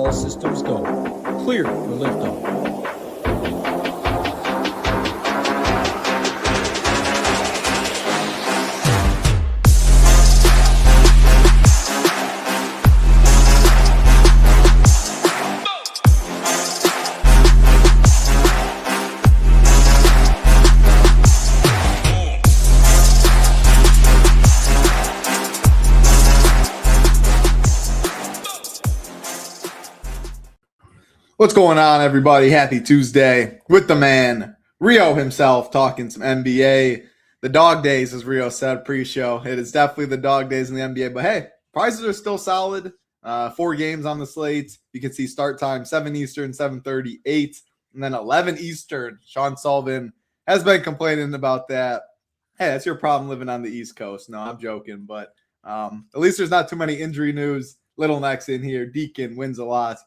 All systems go. Clear for liftoff. What's going on, everybody? Happy Tuesday with the man, Rio himself, talking some NBA. The dog days, as Rio said pre-show. It is definitely the dog days in the NBA, but hey, prices are still solid. 4 games on the slate. You can see start time 7 Eastern, 7:30, 8, and then 11 Eastern. Sean Sullivan has been complaining about that. Hey, that's your problem living on the East Coast. No, I'm joking, but at least there's not too many injury news. Little Neck's in here. Deacon wins a lot.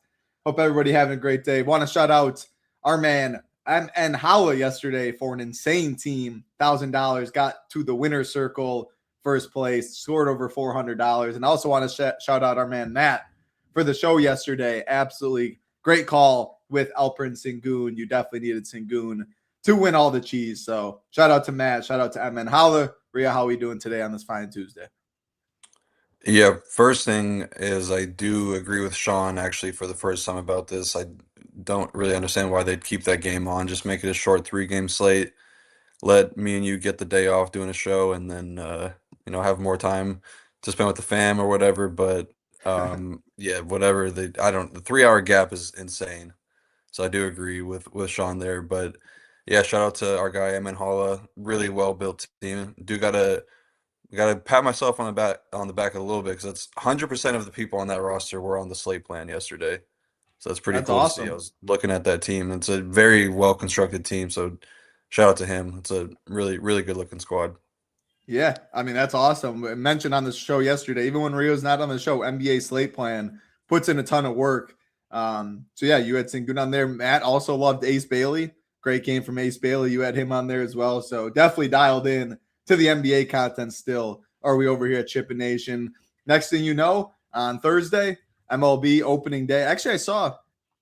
Hope everybody having a great day. Want to shout out our man and Holla yesterday for an insane team. $1,000, got to the winner's circle, first place, scored over $400. And I also want to shout out our man Matt for the show yesterday. Absolutely great call with Alperen Sengun. You definitely needed Sengun to win all the cheese. So shout out to Matt. Shout out to M and Holla. Ria, how are we doing today on this fine Tuesday? Yeah, first thing is I do agree with Sean actually for the first time about this. I don't really understand why they'd keep that game on. Just make it a short 3-game slate. Let me and you get the day off doing a show and then have more time to spend with the fam or whatever. But yeah, whatever. The 3-hour gap is insane. So I do agree with Sean there. But yeah, shout out to our guy Emin Halla. Really well built team. Gotta pat myself on the back a little bit because that's 100% of the people on that roster were on the slate plan yesterday. So that's pretty That's cool to see. awesome. I was looking at that team. It's a very well constructed team. So shout out to him. It's a really, really good looking squad. Yeah, I mean, that's awesome. I mentioned on the show yesterday, even when Rio's not on the show, NBA slate plan puts in a ton of work. So yeah, you had Sengun on there. Matt also loved Ace Bailey. Great game from Ace Bailey. You had him on there as well. So definitely dialed in to the NBA content still. Are we over here at Chip and Nation? Next thing you know, on Thursday, MLB opening day. Actually,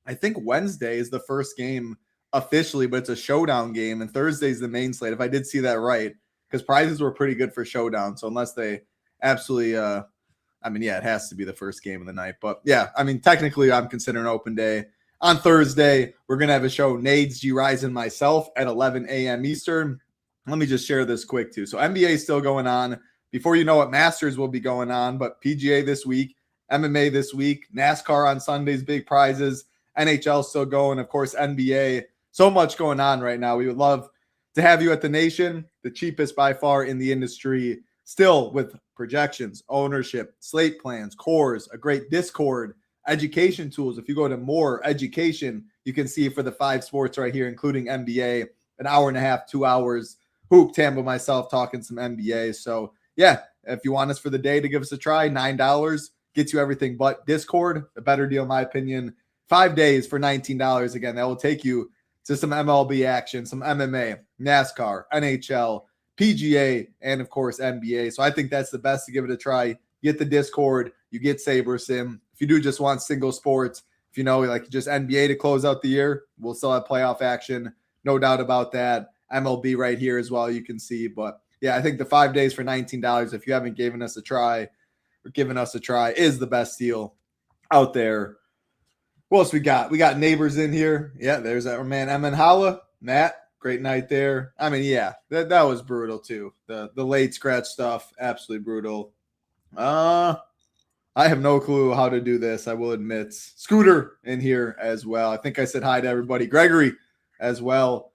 I think Wednesday is the first game officially, but it's a showdown game, and Thursday's the main slate. If I did see that right, because prizes were pretty good for showdown. So unless they absolutely, it has to be the first game of the night. But yeah, I mean, technically, I'm considering open day. On Thursday, we're going to have a show, Nades, G Rise, and myself at 11 a.m. Eastern. Let me just share this quick too. So NBA is still going on. Before you know it, Masters will be going on, but PGA this week, MMA this week, NASCAR on Sundays, big prizes, NHL still going, of course, NBA. So much going on right now. We would love to have you at the Nation, the cheapest by far in the industry, still with projections, ownership, slate plans, cores, a great Discord, education tools. If you go to more education, you can see for the 5 sports right here, including NBA, an hour and a half, 2 hours. Hoop, Tambo, myself talking some NBA. So yeah, if you want us for the day to give us a try, $9 gets you everything but Discord, a better deal in my opinion. 5 days for $19. Again, that will take you to some MLB action, some MMA, NASCAR, NHL, PGA, and of course NBA. So I think that's the best to give it a try. You get the Discord, you get Saber Sim. If you do just want single sports, if you know, like just NBA to close out the year, we'll still have playoff action. No doubt about that. MLB right here as well, you can see. But yeah, I think the 5 days for $19, if you haven't given us a try, is the best deal out there. What else we got? We got neighbors in here. Yeah, there's our man Emin Holla. Matt, great night there. I mean, yeah, that was brutal too. The late scratch stuff, absolutely brutal. I have no clue how to do this, I will admit. Scooter in here as well. I think I said hi to everybody. Gregory as well.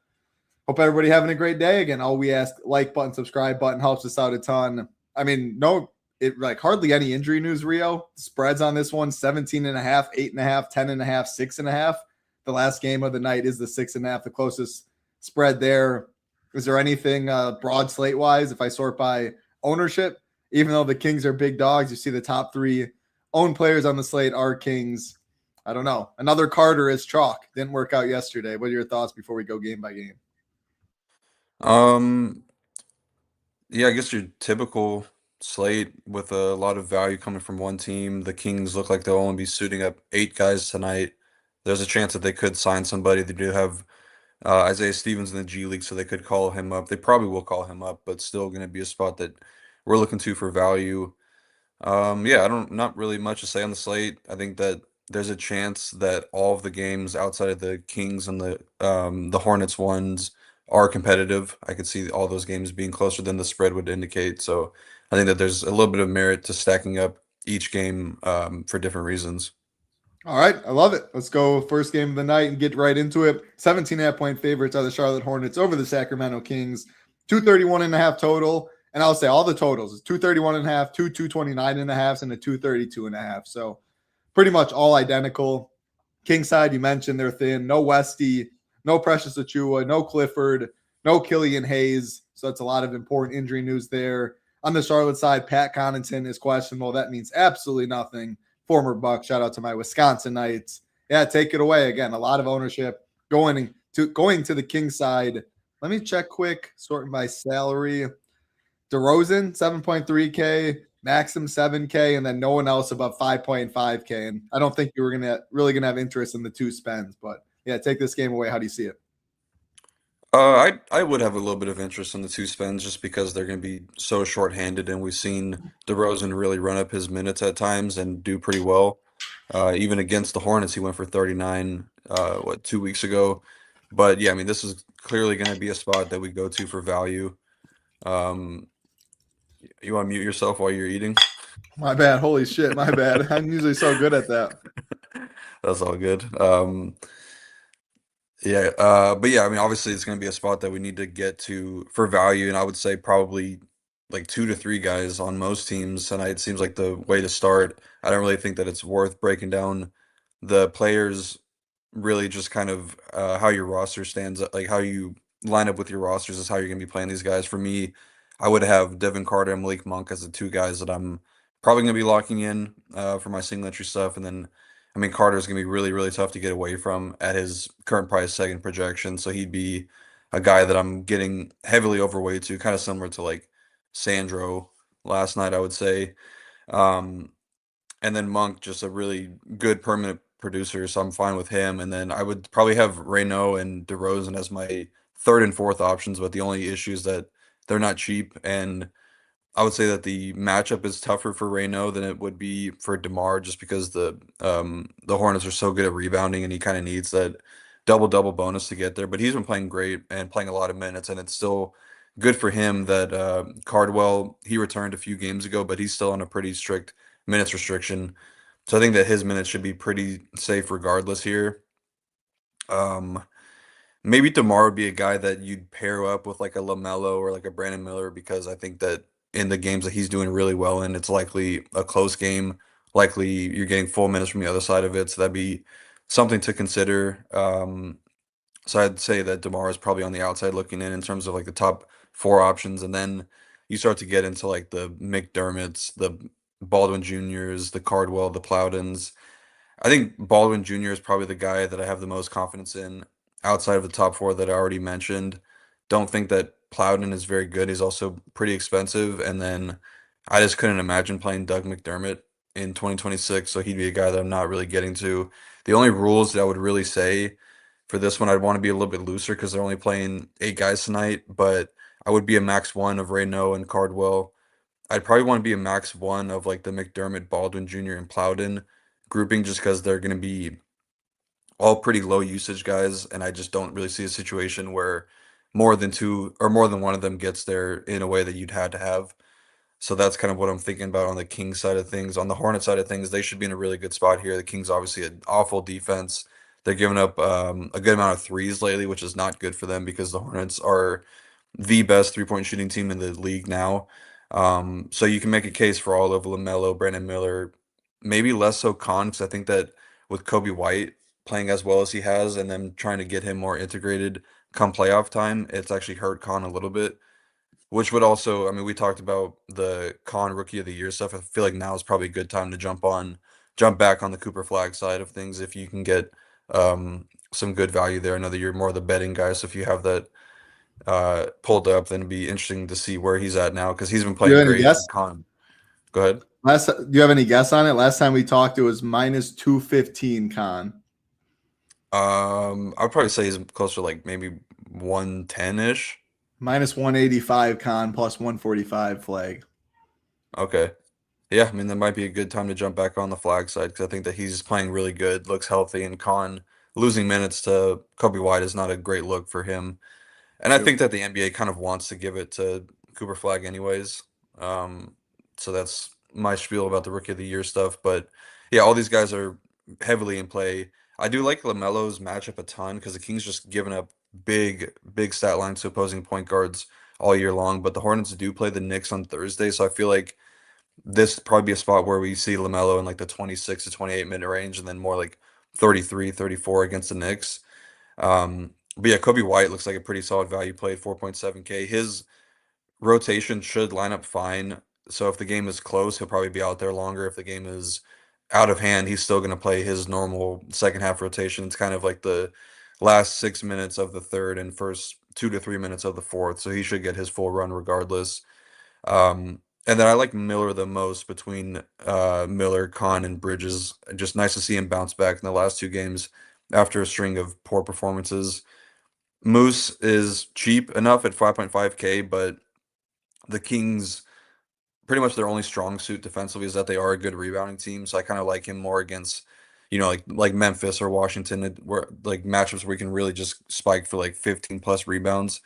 Hope everybody having a great day. Again, all we ask, like button, subscribe button helps us out a ton. I mean, hardly any injury news, Rio. Spreads on this one, 17.5, 8.5, 10.5, 6.5. The last game of the night is the 6.5, the closest spread there. Is there anything broad slate-wise if I sort by ownership? Even though the Kings are big dogs, you see the top 3 owned players on the slate are Kings. I don't know. Another Carter is chalk. Didn't work out yesterday. What are your thoughts before we go game by game? Yeah, I guess your typical slate with a lot of value coming from one team. The Kings look like they'll only be suiting up 8 guys tonight. There's a chance that they could sign somebody. They do have Isaiah Stevens in the G League, so they could call him up. They probably will call him up, but still going to be a spot that we're looking to for value. Yeah, I don't not really much to say on the slate. I think that there's a chance that all of the games outside of the Kings and the Hornets ones are competitive. I could see all those games being closer than the spread would indicate. So I think that there's a little bit of merit to stacking up each game for different reasons. All right, I love it. Let's go first game of the night and get right into it. 17.5-point favorites are the Charlotte Hornets over the Sacramento Kings. 231.5 total. And I'll say all the totals is 231.5, 229.5, and a 232.5. So pretty much all identical. King side, you mentioned they're thin. No Westy, no Precious Achua, no Clifford, no Killian Hayes. So that's a lot of important injury news there. On the Charlotte side, Pat Connaughton is questionable. That means absolutely nothing. Former Buck. Shout out to my Wisconsin Knights. Yeah, take it away. Again, a lot of ownership going to the King side. Let me check quick, sorting by salary. DeRozan, 7.3K, Maxim 7K, and then no one else above 5.5K. And I don't think you were really gonna have interest in the two spends, but yeah, take this game away. How do you see it? I would have a little bit of interest in the two spends just because they're going to be so shorthanded, and we've seen DeRozan really run up his minutes at times and do pretty well. Even against the Hornets, he went for 39, 2 weeks ago. But yeah, I mean, this is clearly going to be a spot that we go to for value. Um, you want to mute yourself while you're eating? My bad. Holy shit, my bad. I'm usually so good at that. That's all good. Yeah, but yeah, I mean, obviously, it's going to be a spot that we need to get to for value, and I would say probably like 2 to 3 guys on most teams tonight. It seems like the way to start. I don't really think that it's worth breaking down the players, really just kind of how your roster stands, like how you line up with your rosters is how you're going to be playing these guys. For me, I would have Devin Carter and Malik Monk as the 2 guys that I'm probably going to be locking in for my single entry stuff, and then I mean, Carter's gonna be really, really tough to get away from at his current price second projection. So he'd be a guy that I'm getting heavily overweight to, kind of similar to like Sandro last night, I would say. Um, and then Monk, just a really good permanent producer, so I'm fine with him. And then I would probably have Reynaud and DeRozan as my third and fourth options, but the only issue is that they're not cheap, and I would say that the matchup is tougher for Reynaud than it would be for DeMar, just because the Hornets are so good at rebounding, and he kind of needs that double bonus to get there. But he's been playing great and playing a lot of minutes, and it's still good for him that Cardwell, he returned a few games ago, but he's still on a pretty strict minutes restriction. So I think that his minutes should be pretty safe regardless here. Um, Maybe DeMar would be a guy that you'd pair up with like a LaMelo or like a Brandon Miller, because I think that in the games that he's doing really well in, it's likely a close game. Likely you're getting full minutes from the other side of it, so that'd be something to consider. So I'd say that DeMar is probably on the outside looking in terms of like the top 4 options, and then you start to get into like the McDermotts, the Baldwin Juniors, the Cardwell, the Plowdens. I think Baldwin Jr. is probably the guy that I have the most confidence in outside of the top 4 that I already mentioned. Don't think that Plowden is very good. He's also pretty expensive. And then I just couldn't imagine playing Doug McDermott in 2026. So he'd be a guy that I'm not really getting to. The only rules that I would really say for this one, I'd want to be a little bit looser because they're only playing 8 guys tonight. But I would be a max 1 of Reynaud and Cardwell. I'd probably want to be a max 1 of like the McDermott, Baldwin Jr., and Plowden grouping, just because they're going to be all pretty low usage guys, and I just don't really see a situation where more than 2 or more than one of them gets there in a way that you'd had to have. So that's kind of what I'm thinking about on the Kings side of things. On the Hornet side of things, they should be in a really good spot here. The Kings obviously an awful defense. They're giving up a good amount of threes lately, which is not good for them because the Hornets are the best 3-point shooting team in the league now. So you can make a case for all of LaMelo, Brandon Miller, maybe less so Con, because I think that with Kobe White playing as well as he has, and then trying to get him more integrated come playoff time, it's actually hurt Con a little bit. Which would also, I mean, we talked about the Con Rookie of the Year stuff. I feel like now is probably a good time to jump back on the Cooper Flag side of things if you can get some good value there. I know that you're more the betting guy, so if you have that pulled up, then it'd be interesting to see where he's at now because he's been Do you playing have any great guess? in Con. Go ahead. Do you have any guess on it? Last time we talked, it was minus 215 con. I'd probably say he's closer to like maybe 110-ish. Minus 185 con plus 145 flag. Okay. Yeah, I mean, that might be a good time to jump back on the flag side because I think that he's playing really good, looks healthy, and Con losing minutes to Kobe White is not a great look for him. And I Yep. think that the NBA kind of wants to give it to Cooper Flag anyways. Um, so that's my spiel about the Rookie of the Year stuff. But yeah, all these guys are heavily in play. I do like LaMelo's matchup a ton because the Kings just given up big stat lines to opposing point guards all year long. But the Hornets do play the Knicks on Thursday, so I feel like this probably be a spot where we see LaMelo in like the 26 to 28 minute range and then more like 33, 34 against the Knicks. But yeah, Kobe White looks like a pretty solid value play at 4.7K. His rotation should line up fine. So if the game is close, he'll probably be out there longer. If the game is out of hand, he's still going to play his normal second half rotation. It's kind of like the last 6 minutes of the third and first 2 to 3 minutes of the fourth. So he should get his full run regardless. And then I like Miller the most between Miller, Khan, and Bridges. Just nice to see him bounce back in the last two games after a string of poor performances. Moose is cheap enough at 5.5K, but the Kings pretty much their only strong suit defensively is that they are a good rebounding team. So I kind of like him more against, like Memphis or Washington, where like matchups where he can really just spike for like 15 plus rebounds.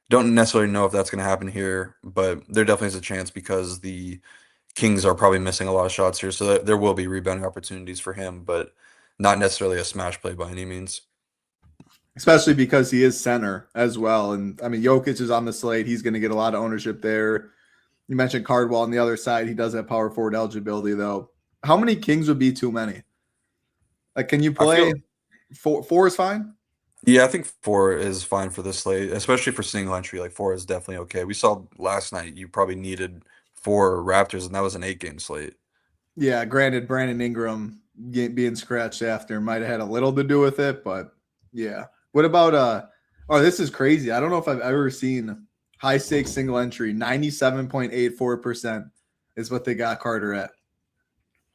Don't necessarily know if that's going to happen here, but there definitely is a chance because the Kings are probably missing a lot of shots here, so there will be rebounding opportunities for him, but not necessarily a smash play by any means. Especially because he is center as well. And I mean, Jokic is on the slate. He's going to get a lot of ownership there. You mentioned Cardwell on the other side. He does have power forward eligibility, though. How many Kings would be too many? Like, can you I play feel, four is fine? yeah, I think four is fine for this slate, especially for single entry. Like four is definitely okay. We saw last night you probably needed four Raptors, and that was an 8 game slate. Yeah, granted, Brandon Ingram being scratched after might have had a little to do with it, but yeah. What about oh, this is crazy. I don't know if I've ever seen high stakes single entry. 97.84% is what they got Carter at.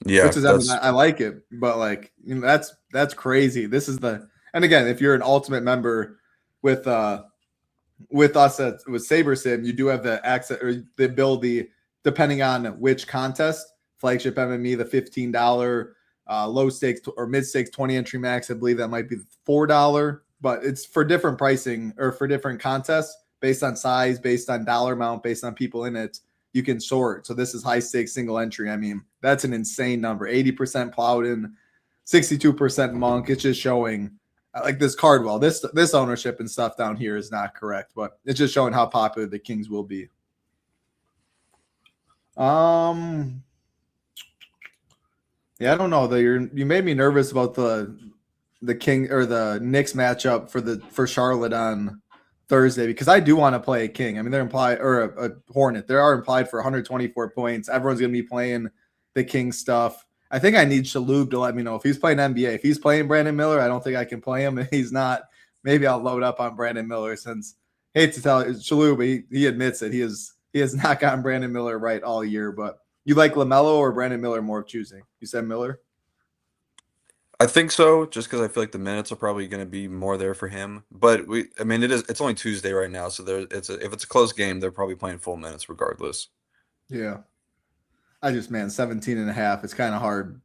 Yeah, Which is, I mean, that's I like it, but like, that's crazy. This is and again, if you're an ultimate member with us with SaberSim, you do have the access or the ability, depending on which contest, flagship MME, the $15, low stakes or mid stakes 20 entry max. I believe that might be $4, but it's for different pricing or for different contests based on size, based on dollar amount, based on people in it. You can sort. So this is high stakes single entry. I mean, that's an insane number. 80% Plowden, 62% Monk. It's just showing like this Cardwell, this ownership and stuff down here is not correct, but it's just showing how popular the Kings will be. Yeah, I don't know. You made me nervous about the King or the Knicks matchup for Charlotte on Thursday because I do want to play a King. I mean, they're implied or a Hornet. They are implied for 124 points. Everyone's gonna be playing the King stuff. I think I need Shalhoub to let me know if he's playing NBA. If he's playing Brandon Miller, I don't think I can play him. If he's not, maybe I'll load up on Brandon Miller since hate to tell Shalhoub, but he admits that he has not gotten Brandon Miller right all year. But you like LaMelo or Brandon Miller more of choosing? You said Miller? I think so, just because I feel like the minutes are probably going to be more there for him. But I mean, it's only Tuesday right now, so if it's a close game, they're probably playing full minutes regardless. Yeah. Man, 17 and a half. It's kind of hard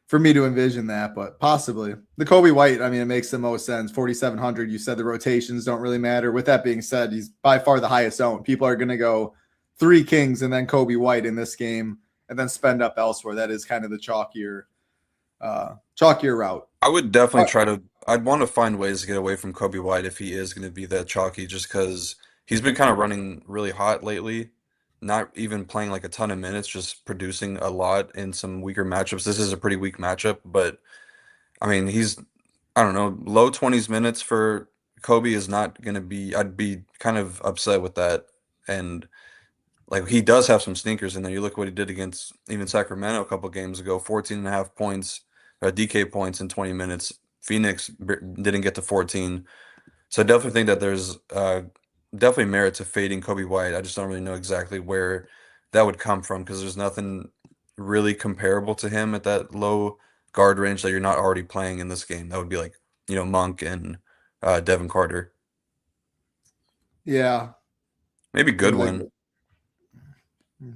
for me to envision that, but possibly. The Kobe White, I mean, it makes the most sense. 4,700. You said the rotations don't really matter. With that being said, he's by far the highest owned. People are going to go 3 Kings and then Kobe White in this game and then spend up elsewhere. That is kind of the chalkier route. I would definitely I'd want to find ways to get away from Kobe White if he is going to be that chalky, just because he's been kind of running really hot lately, not even playing like a ton of minutes, just producing a lot in some weaker matchups. This is a pretty weak matchup, but I mean, I don't know, low 20s minutes for Kobe is not going to be, I'd be kind of upset with that. And like he does have some sneakers in there. You look what he did against even Sacramento a couple games ago, 14 and a half points, DK points in 20 minutes. Phoenix didn't get to 14. So I definitely think that there's definitely merit to fading Kobe White. I just don't really know exactly where that would come from because there's nothing really comparable to him at that low guard range that you're not already playing in this game. That would be like, Monk and Devin Carter. Yeah. Maybe Seems like Goodwin.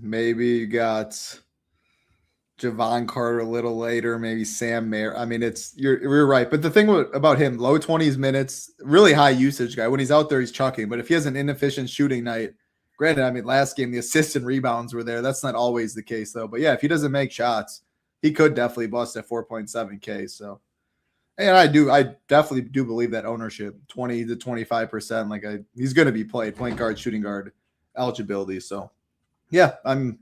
maybe you got Javon Carter a little later, maybe Sam Mayer. I mean, you're right. But the thing about him, low 20s minutes, really high usage guy. When he's out there, he's chucking. But if he has an inefficient shooting night, granted, I mean, last game the assists and rebounds were there. That's not always the case though. But yeah, if he doesn't make shots, he could definitely bust at 4.7K. So, and I definitely do believe that ownership, 20 to 25%. Like he's going to be played point guard, shooting guard eligibility. So yeah, I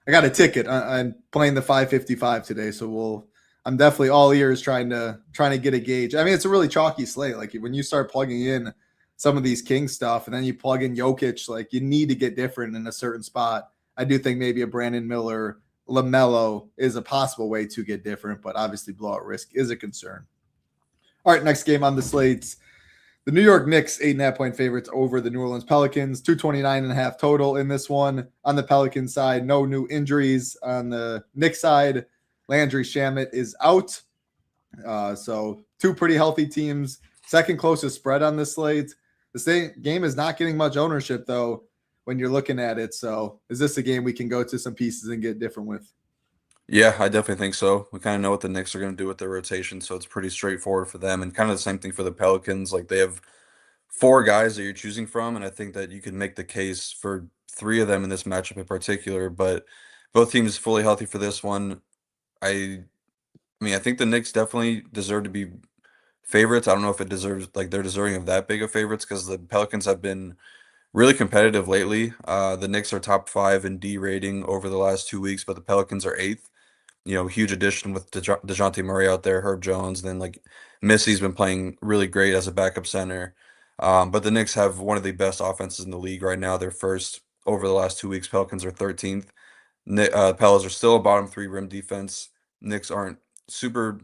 got a ticket. I'm playing the 555 today, so I'm definitely all ears trying to get a gauge. I mean, it's a really chalky slate. Like when you start plugging in some of these King stuff, and then you plug in Jokic, like you need to get different in a certain spot. I do think maybe a Brandon Miller, LaMelo is a possible way to get different, but obviously blowout risk is a concern. All right, next game on the slates. The New York Knicks, 8.5-point favorites over the New Orleans Pelicans, 229.5 total in this one. On the Pelicans side, no new injuries. On the Knicks side, Landry Shamet is out. So two pretty healthy teams. Second closest spread on this slate. The same game is not getting much ownership, though, when you're looking at it. So is this a game we can go to some pieces and get different with? Yeah, I definitely think so. We kind of know what the Knicks are going to do with their rotation, so it's pretty straightforward for them. And kind of the same thing for the Pelicans. Like they have four guys that you're choosing from, and I think that you can make the case for three of them in this matchup in particular. But both teams fully healthy for this one. I, I mean, I think the Knicks definitely deserve to be favorites. I don't know if it deserves like they're deserving of that big of favorites because the Pelicans have been really competitive lately. The Knicks are top five in D rating over the last 2 weeks, but the Pelicans are eighth. Huge addition with DeJounte Murray out there, Herb Jones, then like Missy's been playing really great as a backup center. But the Knicks have one of the best offenses in the league right now. They're first over the last 2 weeks. Pelicans are 13th. Pelicans are still a bottom three rim defense. Knicks aren't super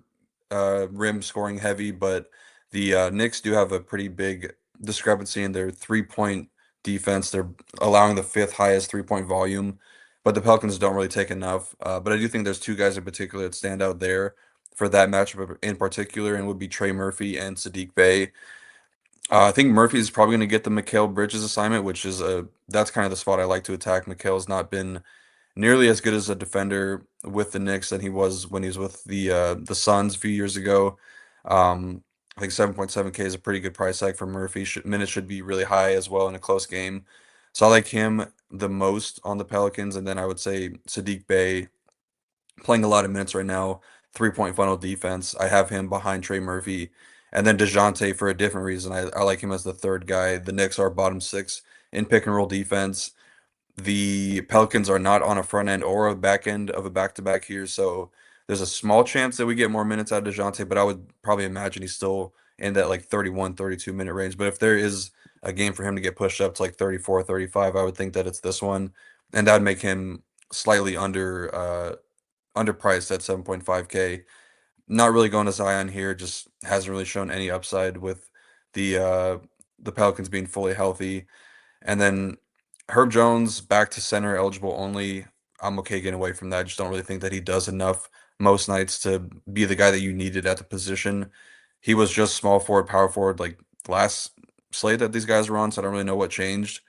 rim scoring heavy, but the Knicks do have a pretty big discrepancy in their 3-point defense. They're allowing the fifth highest 3-point volume, but the Pelicans don't really take enough. But I do think there's two guys in particular that stand out there for that matchup in particular, and would be Trey Murphy and Sadiq Bey. I think Murphy is probably going to get the Mikal Bridges assignment, which is that's kind of the spot I like to attack. Mikal's not been nearly as good as a defender with the Knicks than he was when he was with the Suns a few years ago. I think 7.7K is a pretty good price tag for Murphy. Minutes should be really high as well in a close game. So I like him the most on the Pelicans, and then I would say Sadiq Bey playing a lot of minutes right now, 3-point funnel defense. I have him behind Trey Murphy. And then DeJounte for a different reason. I like him as the third guy. The Knicks are bottom six in pick and roll defense. The Pelicans are not on a front end or a back end of a back to back here, so there's a small chance that we get more minutes out of DeJounte, but I would probably imagine he's still in that like 31, 32 minute range. But if there is a game for him to get pushed up to like 34, 35, I would think that it's this one. And that would make him slightly underpriced at 7.5K. Not really going to Zion here, just hasn't really shown any upside with the uh the Pelicans being fully healthy. And then Herb Jones back to center eligible only. I'm okay getting away from that. I just don't really think that he does enough most nights to be the guy that you needed at the position. He was just small forward, power forward like last slate that these guys were on, so I don't really know what changed.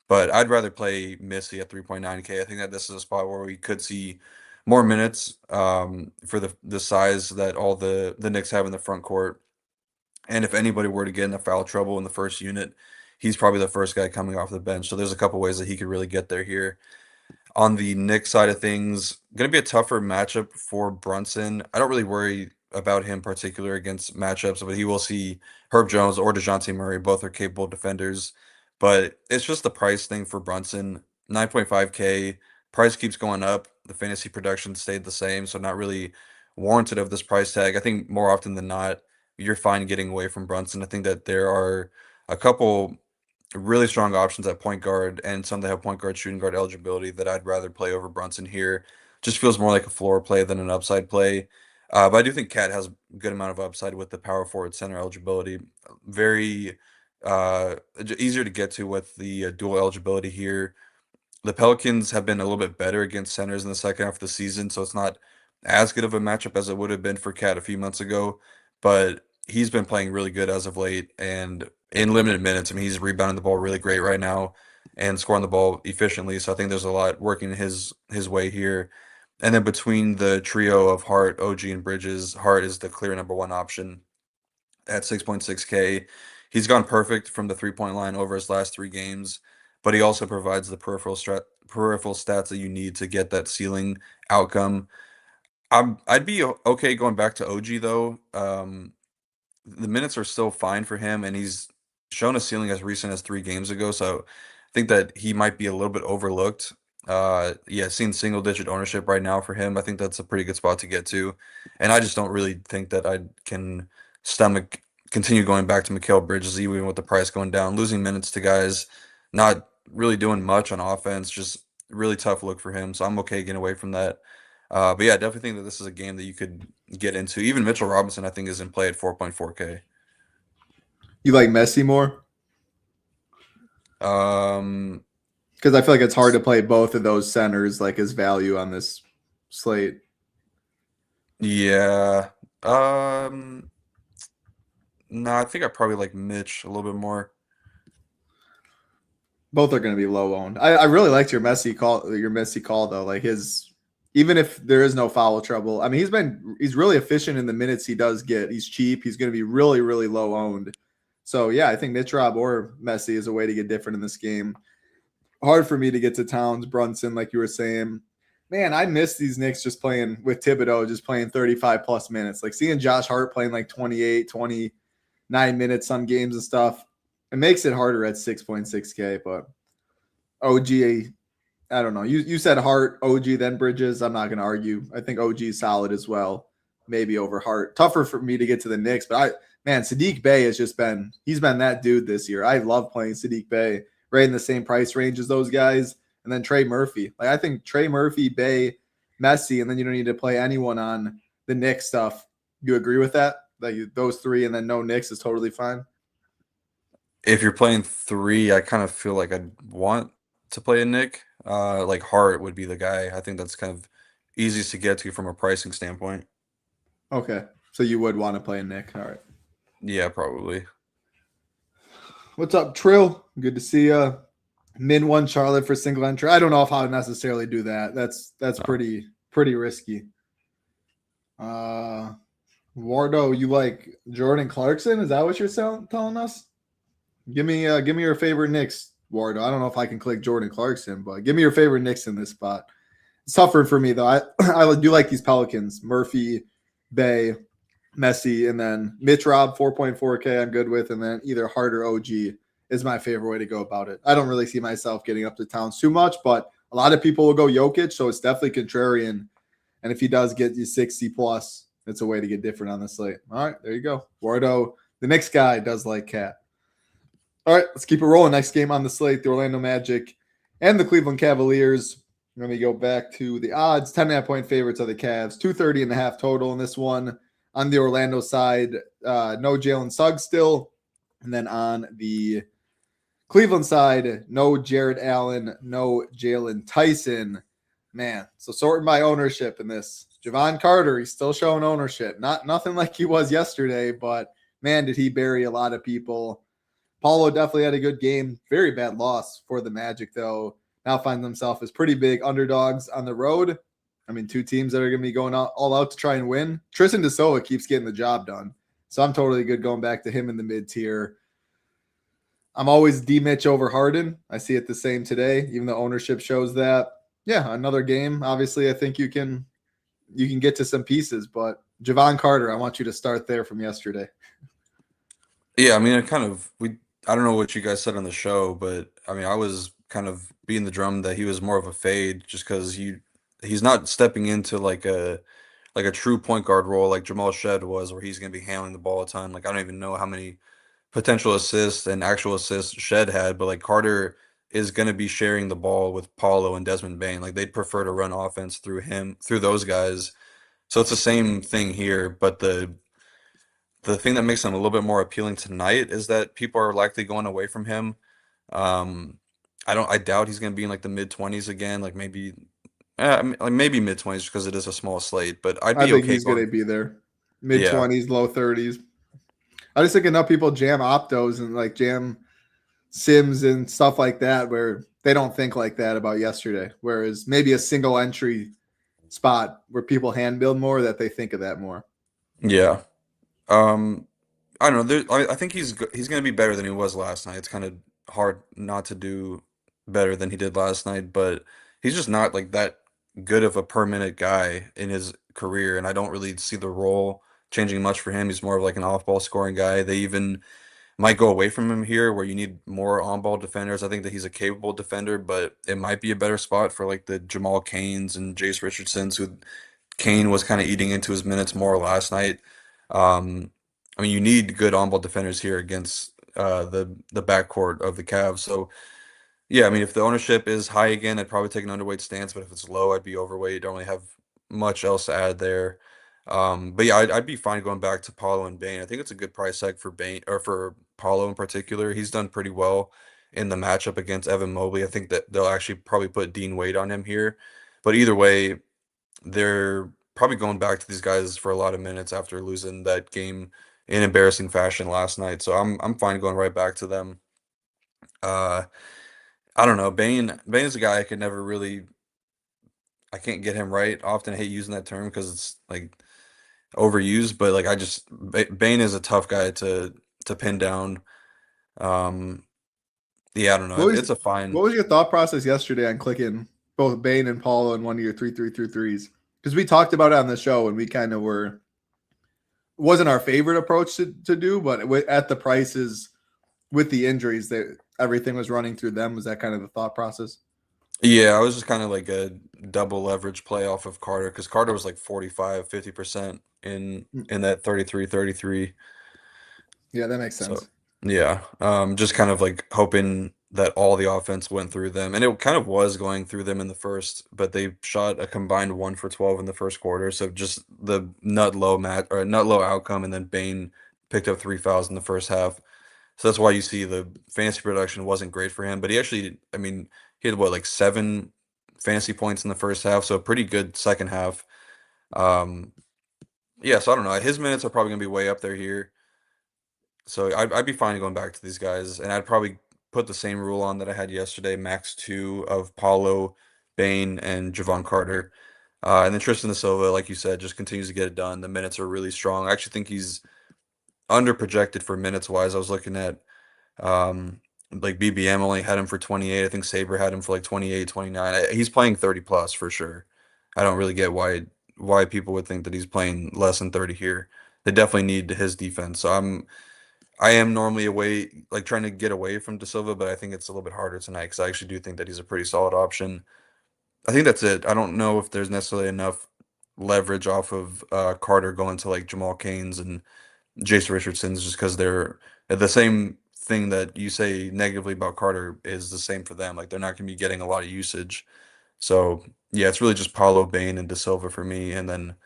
But I'd rather play Missy at 3.9K. I think that this is a spot where we could see more minutes for the size that all the Knicks have in the front court. And if anybody were to get into foul trouble in the first unit, he's probably the first guy coming off the bench. So there's a couple ways that he could really get there here. On the Knicks side of things, going to be a tougher matchup for Brunson. I don't really worry about him particular against matchups, but he will see Herb Jones or DeJounte Murray. Both are capable defenders. But it's just the price thing for Brunson. 9.5K. Price keeps going up. The fantasy production stayed the same, so not really warranted of this price tag. I think more often than not, you're fine getting away from Brunson. I think that there are a couple really strong options at point guard and some that have point guard, shooting guard eligibility that I'd rather play over Brunson here. Just feels more like a floor play than an upside play. But I do think Cat has a good amount of upside with the power forward center eligibility. Very easier to get to with the dual eligibility here. the Pelicans have been a little bit better against centers in the second half of the season, so it's not as good of a matchup as it would have been for Cat a few months ago. But he's been playing really good as of late and in limited minutes. I mean, he's rebounding the ball really great right now and scoring the ball efficiently. So I think there's a lot working his way here. And then between the trio of Hart, OG, and Bridges, Hart is the clear number one option at 6.6K. He's gone perfect from the 3-point line over his last 3 games, but he also provides the peripheral stats that you need to get that ceiling outcome. I'd be okay going back to OG though. The minutes are still fine for him, and he's shown a ceiling as recent as 3 games ago. So I think that he might be a little bit overlooked. Yeah, seeing single digit ownership right now for him, I think that's a pretty good spot to get to. And I just don't really think that I can stomach continue going back to Mikal Bridges, even with the price going down, losing minutes to guys not really doing much on offense, just really tough look for him. So I'm okay getting away from that. But yeah, I definitely think that this is a game that you could get into. Even Mitchell Robinson, I think, is in play at 4.4K. You like Messi more? Um, Because I feel like it's hard to play both of those centers like as value on this slate. yeah. Um, no, I think I probably like Mitch a little bit more. Both are going to be low owned. I really liked your Messi call. Your Messi call though, like his, even if there is no foul trouble. I mean, he's really efficient in the minutes he does get. He's cheap. He's going to be really really low owned. So yeah, I think Mitch Rob or Messi is a way to get different in this game. Hard for me to get to Towns, Brunson, like you were saying. Man, I miss these Knicks just playing with Thibodeau, just playing 35 plus minutes. Like seeing Josh Hart playing like 28, 29 minutes some games and stuff. It makes it harder at 6.6K, but OG, I don't know. You said Hart, OG, then Bridges. I'm not going to argue. I think OG is solid as well, maybe over Hart. Tougher for me to get to the Knicks, but Sadiq Bey has just been, he's been that dude this year. I love playing Sadiq Bey right in the same price range as those guys. And then Trey Murphy. Like I think Trey Murphy, Bey, Messi, and then you don't need to play anyone on the Knicks stuff. You agree with that? Like those three and then no Knicks is totally fine? If you're playing 3, I kind of feel like I'd want to play a Nick. Like Hart would be the guy. I think that's kind of easiest to get to from a pricing standpoint. Okay. So you would want to play a Nick. All right. Yeah, probably. What's up, Trill? Good to see you. Min one Charlotte for single entry. I don't know if I would necessarily do that. That's No. pretty risky. Wardo, you like Jordan Clarkson? Is that what you're telling us? Give me your favorite Knicks, Wardo. I don't know if I can click Jordan Clarkson, but give me your favorite Knicks in this spot. It's tougher for me though. I do like these Pelicans. Murphy, Bey, Messi, and then Mitch Rob 4.4K I'm good with, and then either Hart or OG is my favorite way to go about it. I don't really see myself getting up to Towns too much, but a lot of people will go Jokic, so it's definitely contrarian. And if he does get you 60 plus, it's a way to get different on the slate. All right, there you go. Wardo, the next guy does like Cat. All right, let's keep it rolling. Next game on the slate, the Orlando Magic and the Cleveland Cavaliers. Let me go back to the odds. 10.5-point favorites of the Cavs. 230.5 total in this one. On the Orlando side, no Jalen Suggs still. And then on the Cleveland side, no Jared Allen, no Jalen Tyson. Man, so sorting by ownership in this. Javon Carter, he's still showing ownership. Nothing like he was yesterday, but man, did he bury a lot of people. Paulo definitely had a good game. Very bad loss for the Magic, though. Now find themselves as pretty big underdogs on the road. I mean, 2 teams that are going to be going all out to try and win. Tristan DeSoa keeps getting the job done. So I'm totally good going back to him in the mid-tier. I'm always D-Mitch over Harden. I see it the same today, even though ownership shows that. Yeah, another game. Obviously, I think you can get to some pieces, but Javon Carter, I want you to start there from yesterday. Yeah, I mean, I don't know what you guys said on the show, but I mean, I was kind of beating the drum that he was more of a fade just because he's not stepping into like a true point guard role like Jamal Shed was, where he's going to be handling the ball a ton. Like I don't even know how many potential assists and actual assists Shed had, but like Carter is going to be sharing the ball with Paulo and Desmond Bane. Like they'd prefer to run offense through those guys. So it's the same thing here, but the thing that makes him a little bit more appealing tonight is that people are likely going away from him. Um, I doubt he's going to be in like the mid 20s again, like maybe like maybe mid 20s because it is a small slate, but I'd I be think okay he's going to going. be there, mid Yeah. 20s, low 30s. I just think enough people jam optos and like jam Sims and stuff like that where they don't think like that about yesterday. Whereas maybe a single entry spot where people hand build more, that they think of that more. Yeah. Um I don't know. I think he's going to be better than he was last night. It's kind of hard not to do better than he did last night, but he's just not like that good of a per minute guy in his career, and I don't really see the role changing much for him. He's more of like an off-ball scoring guy. They even might go away from him here where you need more on-ball defenders. I think that he's a capable defender, but it might be a better spot for like the Jamal Canes and Jace Richardsons, who Kane was kind of eating into his minutes more last night. I mean, you need good on-ball defenders here against the backcourt of the Cavs. So yeah, I mean, if the ownership is high again, I'd probably take an underweight stance. But if it's low, I'd be overweight. Don't really have much else to add there. But yeah, I'd be fine going back to Paulo and Bain. I think it's a good price tag for Bain or for Paulo in particular. He's done pretty well in the matchup against Evan Mobley. I think that they'll actually probably put Dean Wade on him here. But either way, they're probably going back to these guys for a lot of minutes after losing that game in embarrassing fashion last night. So I'm fine going right back to them. Uh, I don't know. Bane is a guy I could never really. I can't get him right. I often hate using that term because it's like overused, but like Bane is a tough guy to pin down. Um, yeah, I don't know. What was It's a fine. what was your thought process yesterday on clicking both Bain and Paulo in one of your 3-3-3-3s? Because we talked about it on the show and we kind of were wasn't our favorite approach to do, but at the prices with the injuries that everything was running through them. Was that kind of the thought process? Yeah, I was just kind of like a double leverage play off of Carter because Carter was like 45, 50% Mm, in that 33-33. yeah, that makes So sense. yeah, just kind of like hoping that all the offense went through them, and it kind of was going through them in the first, but they shot a combined 1 for 12 in the first quarter. So just the nut low outcome, and then Bain picked up 3 fouls in the first half. So that's why you see the fantasy production wasn't great for him, but he actually, I mean, he had what like 7 fantasy points in the first half, so a pretty good second half. Um, yeah, so I don't know. His minutes are probably gonna be way up there here. So I'd be fine going back to these guys, and I'd probably put the same rule on that I had yesterday, max two of Paulo, Bain, and Javon Carter. And then Tristan da Silva, like you said, just continues to get it done. The minutes are really strong. I actually think he's under projected for minutes wise. I was looking at like BBM only had him for 28. I think Saber had him for like 28, 29. He's playing 30 plus for sure. I don't really get why people would think that he's playing less than 30 here. They definitely need his defense. So I am normally away, like trying to get away from De Silva, but I think it's a little bit harder tonight because I actually do think that he's a pretty solid option. I think that's it. I don't know if there's necessarily enough leverage off of Carter going to like Jamal Canes and Jace Richardson's just because they're the same thing that you say negatively about Carter is the same for them. Like they're not going to be getting a lot of usage. So yeah, it's really just Paulo, Bain, and De Silva for me, and then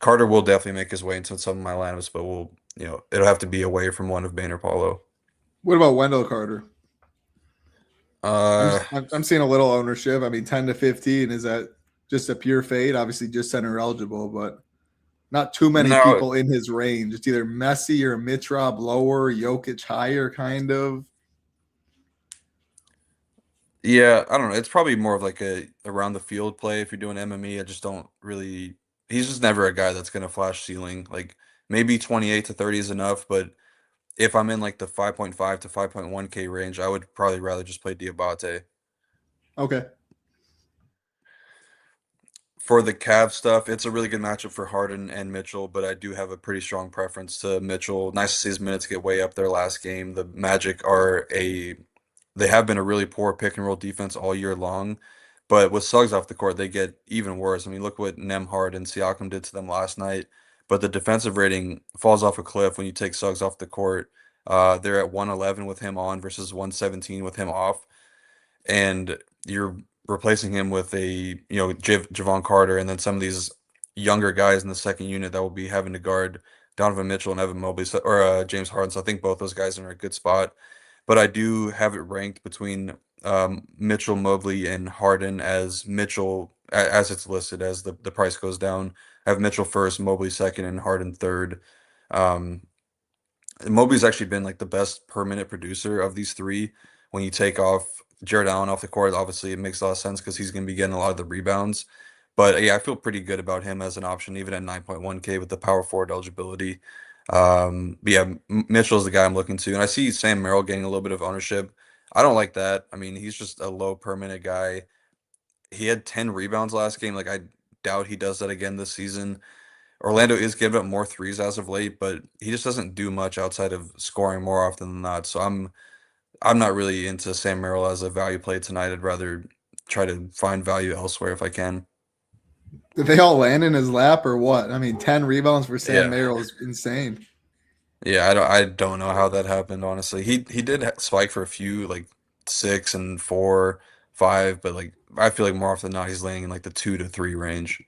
Carter will definitely make his way into some of my lineups, but it'll have to be away from one of Bain or Paulo. What about Wendell Carter? I'm Uh, I'm seeing a little ownership. I mean, 10 to 15 is that just a pure fade? Obviously, just center eligible, but not too many no, people in his range. It's either Messi or Mitrov lower, Jokic higher, kind of. yeah, I don't know. It's probably more of like a around the field play if you're doing MME. I just don't really. He's just never a guy that's gonna flash ceiling. Like maybe 28 to 30 is enough, but if I'm in like the 5.5 to 5.1K range, I would probably rather just play Diabate. Okay. For the Cavs stuff, it's a really good matchup for Harden and Mitchell, but I do have a pretty strong preference to Mitchell. Nice to see his minutes get way up there last game. The Magic they have been a really poor pick and roll defense all year long, but with Suggs off the court, they get even worse. I mean, look what Nemhard and Siakam did to them last night. But the defensive rating falls off a cliff when you take Suggs off the court. They're at 111 with him on versus 117 with him off, and you're replacing him with Javon Carter and then some of these younger guys in the second unit that will be having to guard Donovan Mitchell and Evan Mobley or James Harden. So I think both those guys are in a good spot. But I do have it ranked between Mitchell, Mobley, and Harden as Mitchell, as it's listed as the price goes down. I have Mitchell first, Mobley second, and Harden third. Um, Mobley's actually been like the best per minute producer of these three. When you take off Jared Allen off the court, obviously it makes a lot of sense because he's going to be getting a lot of the rebounds. But yeah, I feel pretty good about him as an option, even at 9.1K with the power forward eligibility. But yeah, Mitchell's the guy I'm looking to, and I see Sam Merrill getting a little bit of ownership. I don't like that. I mean, he's just a low per minute guy. He had 10 rebounds last game. Like I doubt he does that again this season. Orlando is giving up more threes as of late, but he just doesn't do much outside of scoring more often than not. So I'm not really into Sam Merrill as a value play tonight. I'd rather try to find value elsewhere if I can. Did they all land in his lap or what? I mean, 10 rebounds for Sam Yeah. Merrill is insane. Yeah, I don't know how that happened, honestly. He did spike for a few, like 6 and 4, 5, but like I feel like more often than not he's landing in like the 2 to 3 range.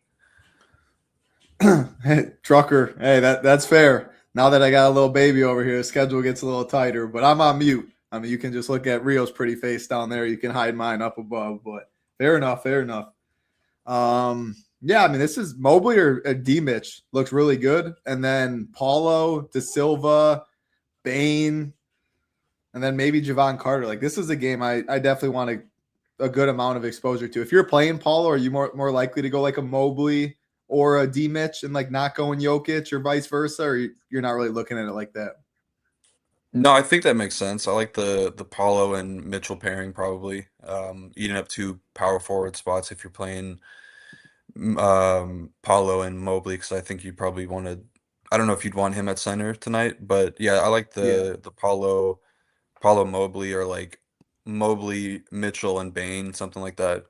Hey, Trucker, hey, that's fair. Now that I got a little baby over here, the schedule gets a little tighter, but I'm on mute. I mean, you can just look at Rio's pretty face down there. You can hide mine up above, but fair enough, fair enough. Yeah, I mean, this is Mobley or D Mitch looks really good. And then Paulo, De Silva, Bain, and then maybe Javon Carter. Like, this is a game I definitely want a good amount of exposure to. If you're playing Paulo, are you more likely to go like a Mobley or a D Mitch and like not going Jokic or vice versa, or you're not really looking at it like that? No, I think that makes sense. I like the Paulo and Mitchell pairing probably. Eating up two power forward spots if you're playing Paulo and Mobley because I think you probably wanted. I don't know if you'd want him at center tonight, but yeah, I like Yeah. the Paulo Mobley or like Mobley Mitchell and Bain, something like that.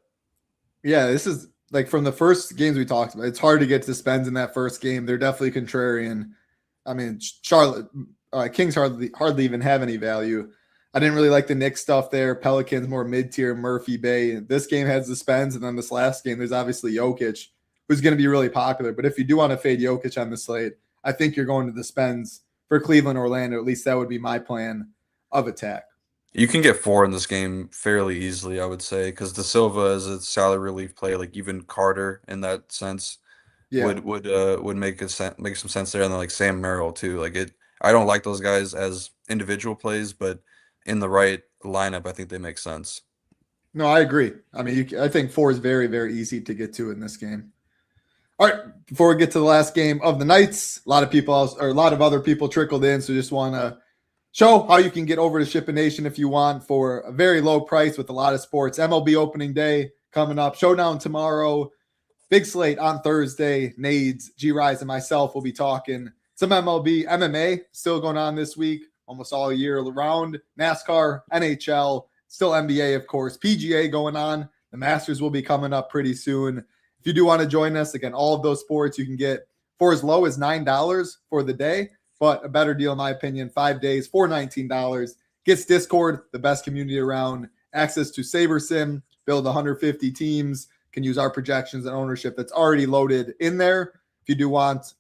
Yeah, this is like from the first games we talked about. It's hard to get to Spence in that first game. They're definitely contrarian. I mean, Charlotte Kings hardly even have any value. I didn't really like the Knicks stuff there. Pelicans more mid tier. Murphy Bay. This game has the Spence, and then this last game there's obviously Jokic, who's going to be really popular. But if you do want to fade Jokic on the slate, I think you're going to the Spence for Cleveland, Orlando. At least that would be my plan of attack. You can get 4 in this game fairly easily, I would say, because De Silva is a salary relief play, like even Carter in that sense Yeah. would make some sense there, and then like Sam Merrill too. Like it, I don't like those guys as individual plays, but in the right lineup, I think they make sense. No, I agree. I mean, I think 4 is very, very easy to get to in this game. All right, before we get to the last game of the nights, a lot of other people trickled in, so just want to show how you can get over to Shipping Nation if you want for a very low price with a lot of sports. MLB opening day coming up, showdown tomorrow, big slate on Thursday. Nades, G Rise, and myself will be talking some MLB, MMA still going on this week, almost all year round. NASCAR, NHL, still NBA, of course. PGA going on. The Masters will be coming up pretty soon. If you do want to join us, again, all of those sports you can get for as low as $9 for the day, but a better deal, in my opinion, 5 days for $19. Gets Discord, the best community around, access to SaberSim, build 150 teams, can use our projections and ownership that's already loaded in there. If you do want,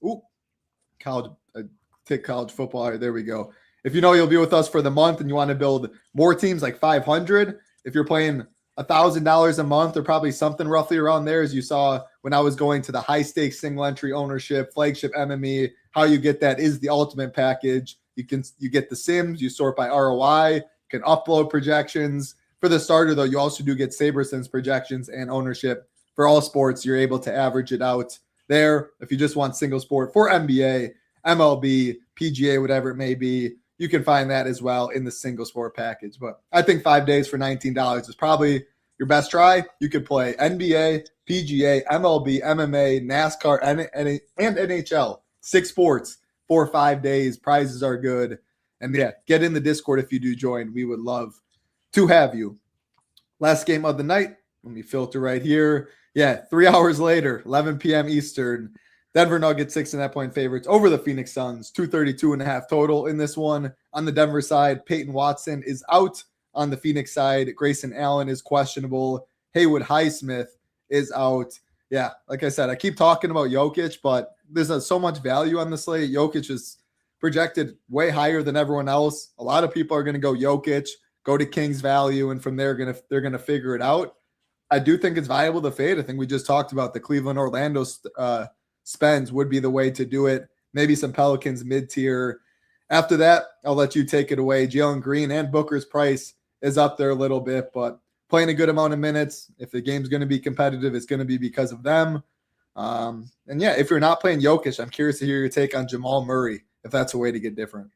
take college football. There we go. If you know you'll be with us for the month and you want to build more teams like 500, if you're playing $1,000 a month or probably something roughly around there, as you saw when I was going to the high stakes single entry ownership, flagship MME, how you get that is the ultimate package. You get the sims, you sort by ROI, you can upload projections. For the starter, though, you also do get SaberSim's projections and ownership for all sports. You're able to average it out there. If you just want single sport for NBA, MLB, PGA, whatever it may be, you can find that as well in the single sport package. But I think 5 days for $19 is probably your best try. You could play NBA, PGA, MLB, MMA, NASCAR, and NHL. 6 sports for 5 days. Prizes are good. And yeah, get in the Discord if you do join. We would love to have you. Last game of the night. Let me filter right here. Yeah, 3 hours later, 11 p.m. Eastern. Denver Nuggets 6.5-point favorites over the Phoenix Suns, 232.5 total in this one. On the Denver side, Peyton Watson is out. On the Phoenix side, Grayson Allen is questionable. Haywood Highsmith is out. Yeah, like I said, I keep talking about Jokic, but there's so much value on the slate. Jokic is projected way higher than everyone else. A lot of people are going to go Jokic, go to King's value, and from there they're gonna figure it out. I do think it's viable to fade. I think we just talked about the Cleveland Orlando spends would be the way to do it. Maybe some Pelicans mid tier. After that, I'll let you take it away. Jalen Green and Booker's price is up there a little bit, but playing a good amount of minutes. If the game's going to be competitive, it's going to be because of them. And yeah, if you're not playing Jokic, I'm curious to hear your take on Jamal Murray, if that's a way to get different.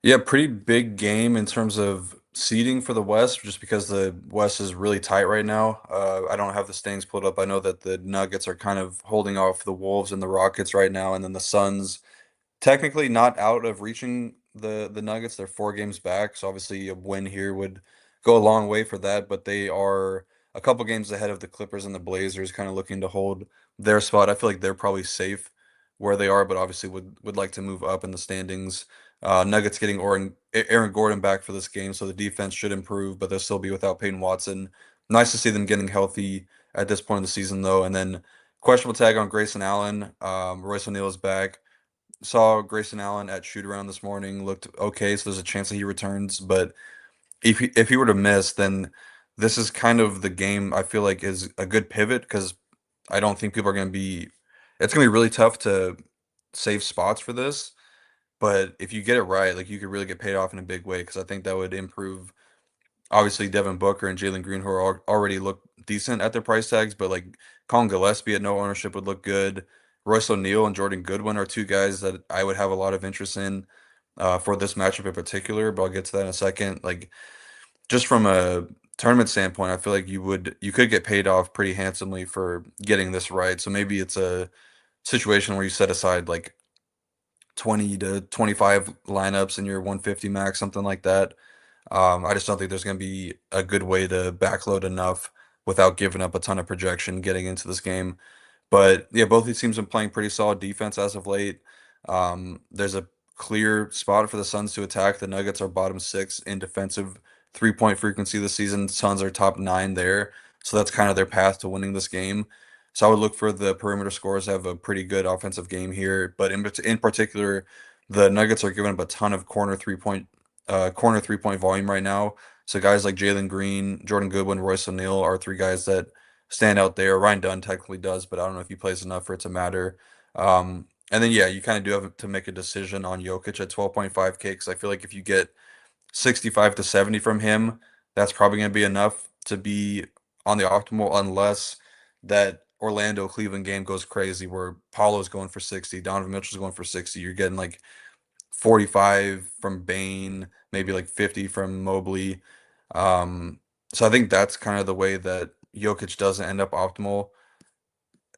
Yeah, pretty big game in terms of seeding for the West, just because the West is really tight right now. I don't have the standings pulled up. I know that the Nuggets are kind of holding off the Wolves and the Rockets right now, and then the Suns technically not out of reaching the Nuggets. They're 4 games back, so obviously a win here would go a long way for that. But they are a couple games ahead of the Clippers and the Blazers, kind of looking to hold their spot. I feel like they're probably safe where they are, but obviously would like to move up in the standings. Nuggets getting Aaron Gordon back for this game, so the defense should improve, but they'll still be without Peyton Watson. Nice to see them getting healthy at this point in the season, though. And then questionable tag on Grayson Allen. Royce O'Neal is back. Saw Grayson Allen at shoot around this morning. Looked okay, so there's a chance that he returns. But if he were to miss, then this is kind of the game I feel like is a good pivot, because I don't think people are going to be. It's going to be really tough to save spots for this. But if you get it right, like, you could really get paid off in a big way, because I think that would improve, obviously, Devin Booker and Jalen Green, who already look decent at their price tags, but like Colin Gillespie at no ownership would look good. Royce O'Neal and Jordan Goodwin are 2 guys that I would have a lot of interest in for this matchup in particular, but I'll get to that in a second. Like, just from a tournament standpoint, I feel like you could get paid off pretty handsomely for getting this right. So maybe it's a situation where you set aside like 20 to 25 lineups in your 150 max, something like that. I just don't think there's going to be a good way to backload enough without giving up a ton of projection getting into this game. But yeah, both these teams have been playing pretty solid defense as of late. There's a clear spot for the Suns to attack. The Nuggets are bottom 6 in defensive 3-point frequency this season. Suns are top 9 there. So that's kind of their path to winning this game. So I would look for the perimeter scorers to have a pretty good offensive game here. But in particular, the Nuggets are giving up a ton of corner 3-point volume right now. So guys like Jalen Green, Jordan Goodwin, Royce O'Neal are 3 guys that stand out there. Ryan Dunn technically does, but I don't know if he plays enough for it to matter. And then, yeah, you kind of do have to make a decision on Jokic at 12.5K, because I feel like if you get 65 to 70 from him, that's probably going to be enough to be on the optimal, unless that Orlando Cleveland game goes crazy where Paulo's going for 60, Donovan Mitchell's going for 60. You're getting like 45 from Bain, maybe like 50 from Mobley. So I think that's kind of the way that Jokic doesn't end up optimal.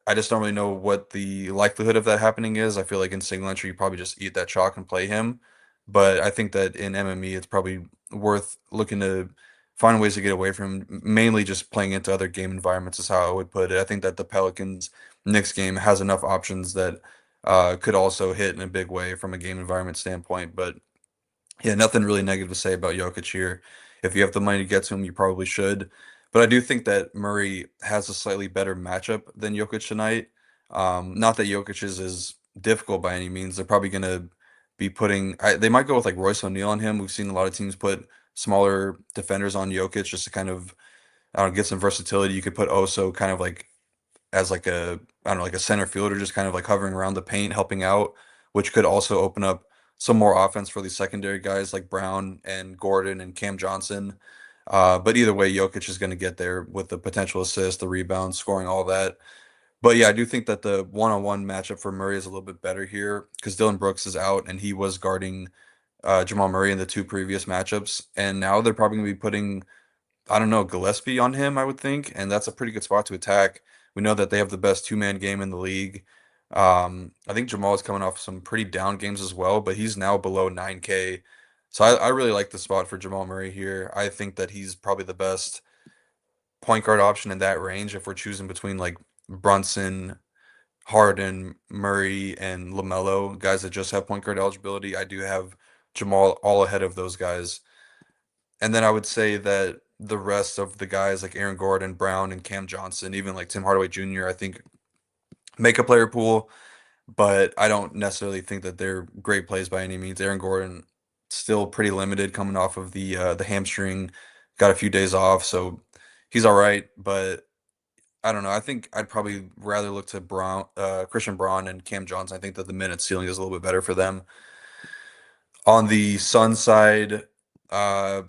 I just don't really know what the likelihood of that happening is. I feel like in single entry, you probably just eat that chalk and play him. But I think that in MME, it's probably worth looking to find ways to get away from him. Mainly just playing into other game environments is how I would put it. I think that the Pelicans Knicks game has enough options that could also hit in a big way from a game environment standpoint. But yeah, nothing really negative to say about Jokic here. If you have the money to get to him, you probably should. But I do think that Murray has a slightly better matchup than Jokic tonight. Not that Jokic is difficult by any means. They're probably going to be they might go with like Royce O'Neal on him. We've seen a lot of teams put smaller defenders on Jokic just to kind of, I don't know, get some versatility. You could put Oso kind of like as like a, I don't know, like a center fielder, just kind of like hovering around the paint, helping out, which could also open up some more offense for these secondary guys like Brown and Gordon and Cam Johnson. But either way, Jokic is going to get there with the potential assist, the rebound, scoring, all that. But yeah, I do think that the one-on-one matchup for Murray is a little bit better here, because Dylan Brooks is out and he was guarding Jamal Murray in the 2 previous matchups. And now they're probably going to be putting, I don't know, Gillespie on him, I would think, and that's a pretty good spot to attack. We know that they have the best 2-man game in the league. I think Jamal is coming off some pretty down games as well, but he's now below 9K. So I really like the spot for Jamal Murray here. I think that he's probably the best point guard option in that range if we're choosing between like Brunson, Harden, Murray, and LaMelo, guys that just have point guard eligibility. I do have Jamal all ahead of those guys. And then I would say that the rest of the guys like Aaron Gordon, Brown, and Cam Johnson, even like Tim Hardaway Jr., I think make a player pool, but I don't necessarily think that they're great plays by any means. Aaron Gordon still pretty limited coming off of the hamstring. Got a few days off, so he's all right. But I don't know. I think I'd probably rather look to Christian Braun and Cam Johnson. I think that the minute ceiling is a little bit better for them. On the Sun side, uh,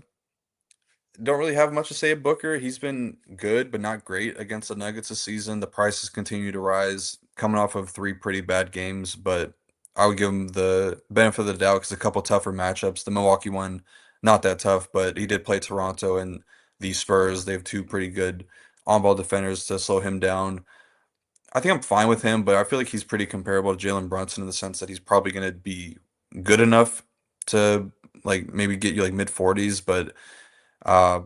don't really have much to say of Booker. He's been good, but not great against the Nuggets this season. The prices continue to rise, coming off of three pretty bad games, but I would give him the benefit of the doubt because a couple tougher matchups. The Milwaukee one, not that tough, but he did play Toronto and the Spurs. They have two pretty good on-ball defenders to slow him down. I think I'm fine with him, but I feel like he's pretty comparable to Jalen Brunson in the sense that he's probably going to be good enough to like maybe get you like mid 40s, but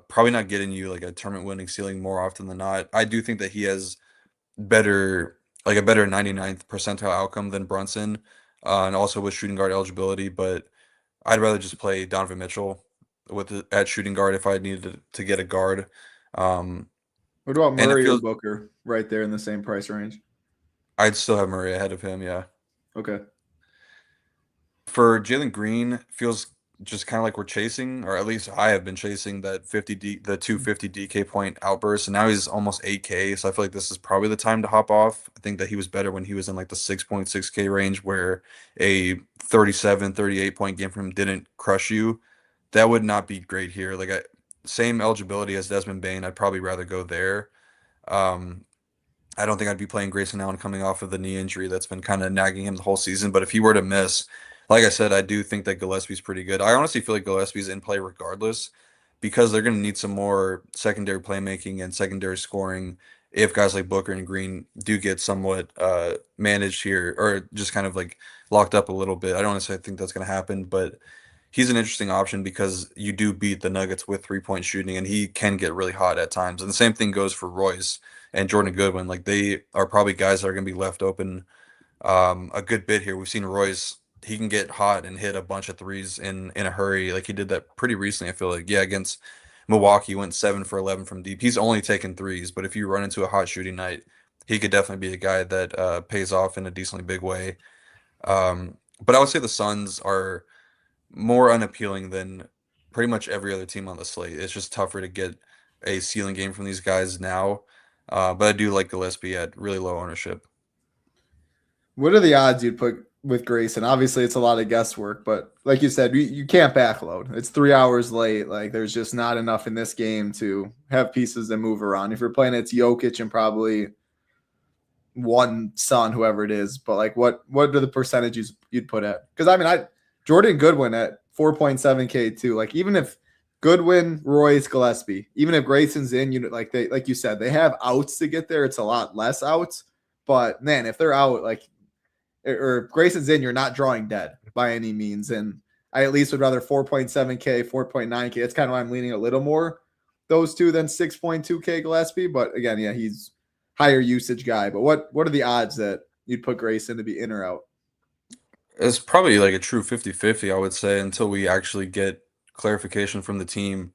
probably not getting you like a tournament winning ceiling more often than not. I do think that he has better like a better 99th percentile outcome than Brunson, and also with shooting guard eligibility. But I'd rather just play Donovan Mitchell at shooting guard if I needed to get a guard. Um, What about and it Murray or feels Booker right there in the same price range? I'd still have Murray ahead of him. Yeah. Okay. For Jalen Green, feels just kind of like we're chasing, or at least I have been chasing that the 250 DK point outburst, and now he's almost 8K. So I feel like this is probably the time to hop off. I think that he was better when he was in like the 6.6K range, where a 37, 38 point game from him didn't crush you. That would not be great here. Same eligibility as Desmond Bane. I'd probably rather go there. Um, I don't think I'd be playing Grayson Allen coming off of the knee injury that's been kind of nagging him the whole season. But if he were to miss, like I said, I do think that Gillespie's pretty good. I honestly feel like Gillespie's in play regardless because they're going to need some more secondary playmaking and secondary scoring if guys like Booker and Green do get somewhat managed here or just kind of like locked up a little bit. I don't necessarily think that's going to happen, but he's an interesting option because you do beat the Nuggets with 3-point shooting and he can get really hot at times. And the same thing goes for Royce and Jordan Goodwin. Like they are probably guys that are going to be left open a good bit here. We've seen Royce; he can get hot and hit a bunch of threes in a hurry. Like he did that pretty recently. I feel like against Milwaukee, went 7 for 11 from deep. He's only taken threes, but if you run into a hot shooting night, he could definitely be a guy that pays off in a decently big way. But I would say the Suns are more unappealing than pretty much every other team on the slate. It's just tougher to get a ceiling game from these guys now. But I do like Gillespie at really low ownership. What are the odds you'd put with Grayson? Obviously, it's a lot of guesswork, but like you said, you can't backload. It's 3 hours late. Like there's just not enough in this game to have pieces that move around. If you're playing, it's Jokic and probably one Sun, whoever it is. But like, what are the percentages you'd put at? Because I mean, Jordan Goodwin at 4.7K too. Like even if Goodwin, Royce, Gillespie, even if Grayson's in, like you said, they have outs to get there. It's a lot less outs. But man, if they're out, like or if Grayson's in, you're not drawing dead by any means. And I at least would rather 4.7K, 4.9K. That's kind of why I'm leaning a little more those two than 6.2K Gillespie. But again, yeah, he's higher usage guy. But what are the odds that you'd put Grayson to be in or out? It's probably like a true 50-50, I would say, until we actually get clarification from the team.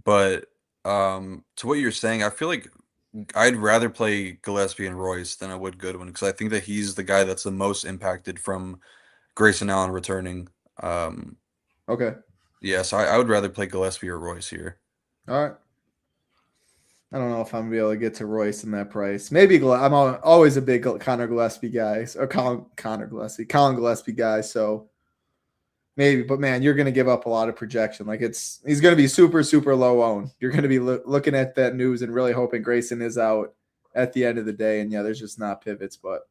But to what you're saying, I feel like I'd rather play Gillespie and Royce than I would Goodwin because I think that he's the guy that's the most impacted from Grayson Allen returning. Um, Okay. yeah, so I would rather play Gillespie or Royce here. All right. I don't know if I'm gonna be able to get to Royce in that price. Maybe I'm always a big Connor Gillespie guy, or Colin Gillespie guy. So maybe, but man, you're gonna give up a lot of projection. Like he's gonna be super super low owned. You're gonna be looking at that news and really hoping Grayson is out at the end of the day. And yeah, there's just not pivots, but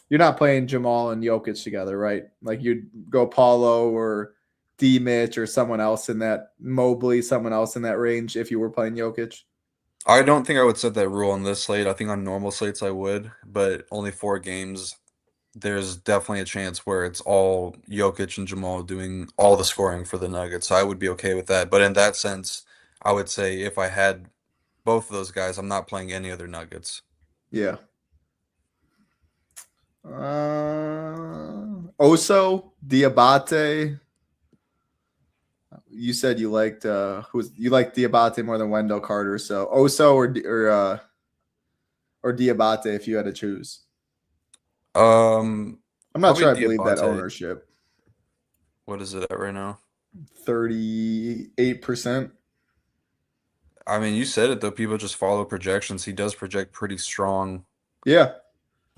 you're not playing Jamal and Jokic together, right? Like you'd go Paulo or D Mitch or someone else in that Mobley, someone else in that range if you were playing Jokic. I don't think I would set that rule on this slate. I think on normal slates I would, but only 4 games. There's definitely a chance where it's all Jokic and Jamal doing all the scoring for the Nuggets. So I would be okay with that. But in that sense, I would say if I had both of those guys, I'm not playing any other Nuggets. Yeah. Oso, Diabate. You said you liked you liked Diabate more than Wendell Carter. So Oso or Diabate if you had to choose. Um, I'm not Probably sure I believe that Diabate. ownership. What is it at right now? 38%. I mean, you said it though. People just follow projections. He does project pretty strong. Yeah.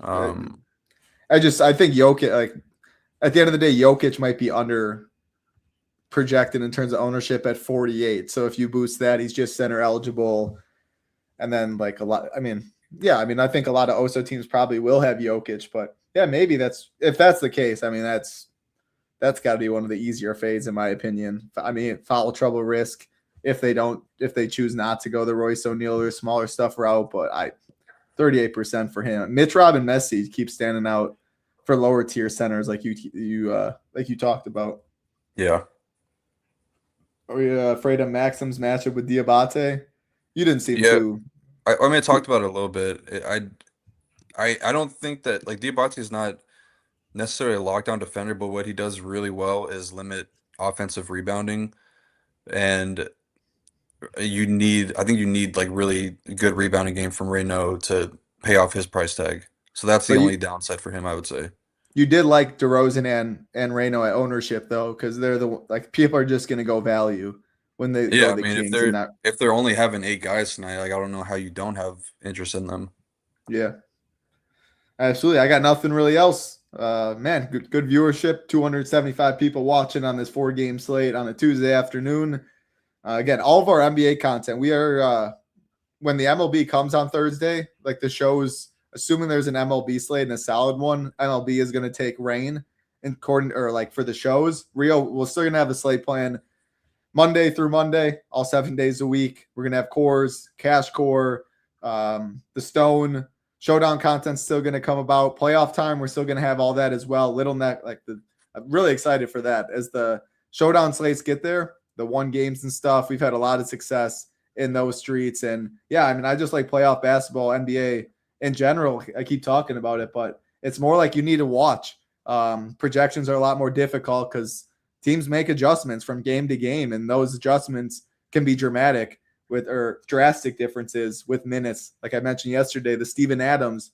Uh, Um, I think Jokic, like at the end of the day, Jokic might be under projected in terms of ownership at 48. So if you boost that, he's just center eligible. And then like a lot, I mean, yeah, I mean, I think a lot of OSO teams probably will have Jokic, but yeah, maybe if that's the case, I mean, that's got to be one of the easier fades in my opinion. I mean, foul trouble risk if they choose not to go the Royce O'Neal or smaller stuff route, but 38% for him. Mitch Rob and Messi keep standing out for lower tier centers like you talked about. yeah. Are you afraid of Maxim's matchup with Diabate? You didn't seem Yeah. too. I mean, I talked about it a little bit. I don't think that like Diabate is not necessarily a lockdown defender, but what he does really well is limit offensive rebounding. And I think you need like really good rebounding game from Reno to pay off his price tag. So that's the But only downside for him, I would say. you did like DeRozan and Reno at ownership though, because they're like people are just going to go value when they Yeah, go I the mean, Kings and not. if they're only having 8 guys tonight, like I don't know how you don't have interest in them. Yeah, absolutely. I got nothing really else. Man, good viewership. 275 people watching on this 4-game slate on a Tuesday afternoon. Again, all of our NBA content. We are when the MLB comes on Thursday, like the shows, assuming there's an MLB slate and a solid one, MLB is going to take reign or like for the shows. Rio, we're still going to have a slate plan Monday through Monday, all 7 days a week. We're going to have cores, cash core, the stone showdown content's still going to come about. Playoff time, we're still going to have all that as well. Little neck, I'm really excited for that as the showdown slates get there. The 1 games and stuff. We've had a lot of success in those streets. And yeah, I mean, I just like playoff basketball, NBA in general. I keep talking about it, but it's more like you need to watch. Projections are a lot more difficult because teams make adjustments from game to game, and those adjustments can be dramatic or drastic differences with minutes. Like I mentioned yesterday, the Steven Adams,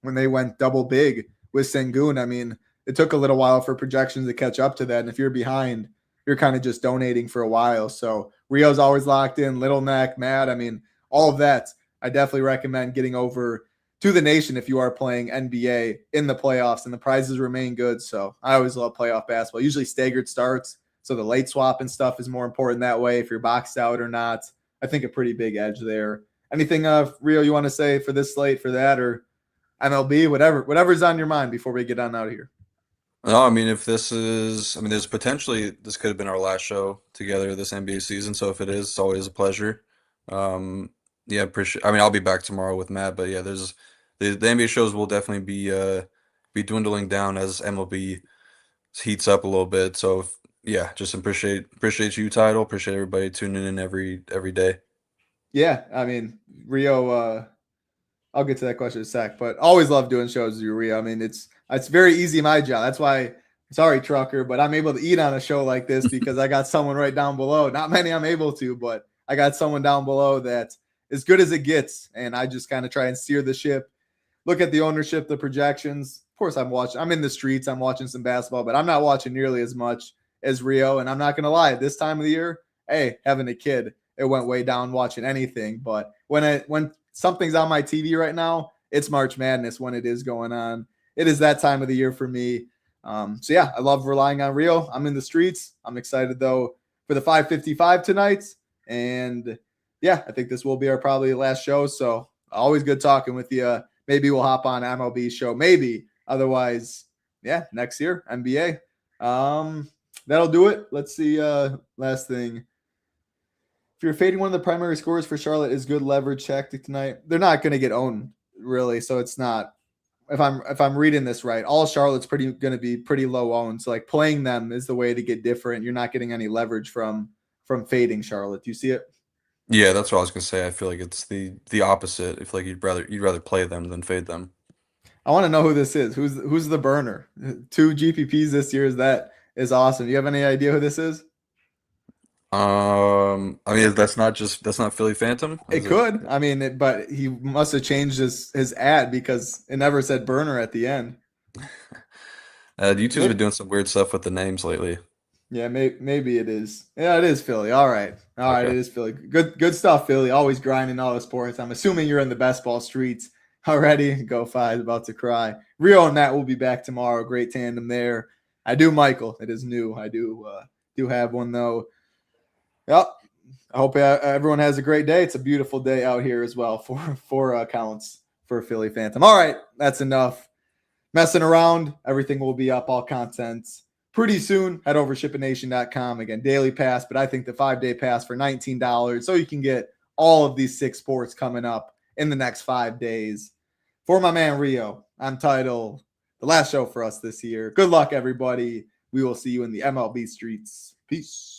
when they went double big with Sengun, I mean, it took a little while for projections to catch up to that. And if you're behind, you're kind of just donating for a while. So Rio's always locked in, Little Neck, Matt. I mean, all of that. I definitely recommend getting over to the nation if you are playing NBA in the playoffs, and the prizes remain good. So I always love playoff basketball. Usually staggered starts, so the late swap and stuff is more important that way if you're boxed out or not. I think a pretty big edge there. Anything, Rio, you want to say for this slate, for that, or MLB, whatever's on your mind before we get on out of here? No, I mean, there's potentially this could have been our last show together this NBA season. So if it is, it's always a pleasure. Yeah, appreciate. I mean, I'll be back tomorrow with Matt, but yeah, there's the NBA shows will definitely be dwindling down as MLB heats up a little bit. So yeah, just appreciate you, Title. Appreciate everybody tuning in every day. Yeah, I mean, Rio, I'll get to that question in a sec, but always love doing shows with you, Rio. I mean, it's very easy my job. That's why, sorry, trucker, but I'm able to eat on a show like this because I got someone right down below. Not many I'm able to, but I got someone down below that as good as it gets, and I just kind of try and steer the ship. Look at the ownership, the projections. Of course, I'm in the streets. I'm watching some basketball, but I'm not watching nearly as much as Rio. And I'm not going to lie, this time of the year, hey, having a kid, it went way down watching anything. But when something's on my TV right now, it's March Madness when it is going on. It is that time of the year for me. So yeah, I love relying on Rio. I'm in the streets. I'm excited though for the 5:55 tonight. And yeah, I think this will be our probably last show. So always good talking with you. Maybe we'll hop on MLB show. Maybe. Otherwise, yeah, next year, NBA. That'll do it. Let's see. Last thing. If you're fading one of the primary scorers for Charlotte is good leverage tactic tonight. They're not going to get owned, really. So it's not. If I'm reading this right, all Charlotte's going to be pretty low owned. So like playing them is the way to get different. You're not getting any leverage from fading Charlotte. Do you see it? Yeah, that's what I was gonna say. I feel like it's the opposite. If like you'd rather play them than fade them. I want to know who this is. Who's the burner? 2 GPPs this year is awesome. Do you have any idea who this is? I mean that's not Philly Phantom. It could. I mean, but he must have changed his ad because it never said burner at the end. YouTube's been doing some weird stuff with the names lately. Yeah, maybe it is. Yeah, it is Philly. All right. All right, Okay. it is Philly. Good stuff, Philly. Always grinding all the sports. I'm assuming you're in the best ball streets already. Go Five, about to cry. Rio and Matt will be back tomorrow. Great tandem there. I do Michael. It is new. I do have one though. Yep. I hope everyone has a great day. It's a beautiful day out here as well for accounts for Philly Phantom. All right, that's enough messing around. Everything will be up, all content pretty soon. Head over shippingnation.com. Again, daily pass, but I think the 5-day pass for $19, so you can get all of these 6 sports coming up in the next 5 days. For my man Rio, I'm Title, the last show for us this year. Good luck, everybody. We will see you in the MLB streets. Peace.